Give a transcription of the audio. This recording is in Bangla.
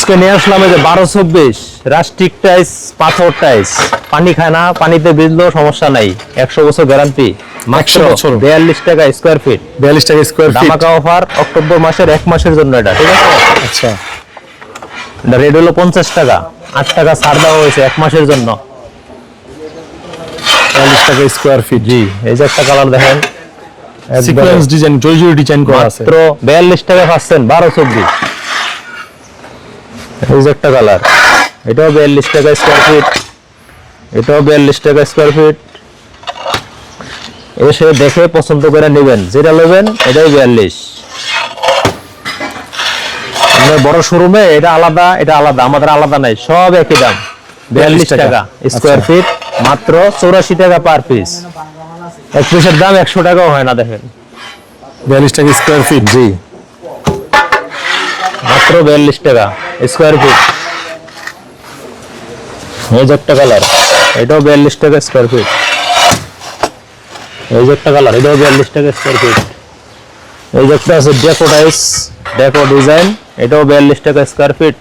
আজকে নিয়ে আসলাম এই যে 1224 রাস্টিক টাইস, পাথর টাইস, পানি খায় না, পানিতে ভিজলেও সমস্যা নাই, 100 বছর গ্যারান্টি, মাত্র 42 টাকা স্কয়ার ফিট। 42 টাকা স্কয়ার ফিট, ধামাকা অফার অক্টোবর মাসের 1 মাসের জন্য এটা, ঠিক আছে? আচ্ছা, এটা রেট হলো 50 টাকা, 8 টাকা ছাড় দেওয়া হয়েছে 1 মাসের জন্য। 42 টাকা স্কয়ার ফিট। জি, এই যে একটা কালার দেখেন, সিকোয়েন্স ডিজাইন, জয় ডিজাইন করা আছে, মাত্র 42 টাকা পাচ্ছেন, 1224। এই যে একটা কালার, এটাও 42 টাকা স্কয়ার ফিট, এটাও 42 টাকা স্কয়ার ফিট। এসে দেখে পছন্দ করে নেবেন, যেটা নেবেন এটাই 42। আপনার বড় শোরুমে এটা আলাদা, এটা আলাদা, আমাদের আলাদা নাই, সব একই দাম, 42 টাকা স্কয়ার ফিট, মাত্র 84 টাকা পার পিস। এক পিসের দাম 100 টাকাও হয় না, দেখেন 42 টাকা স্কয়ার ফিট। জি, মাত্র 42 টাকা স্কয়ার ফিট। এই যে একটা কালার, এটাও 42 টাকা স্কয়ার ফিট। এই যে একটা কালার, এটাও 42 টাকা স্কয়ার ফিট। এই যে একটা আছে ডেকো টাইস, ডেকো ডিজাইন, এটাও 42 টাকা স্কয়ার ফিট।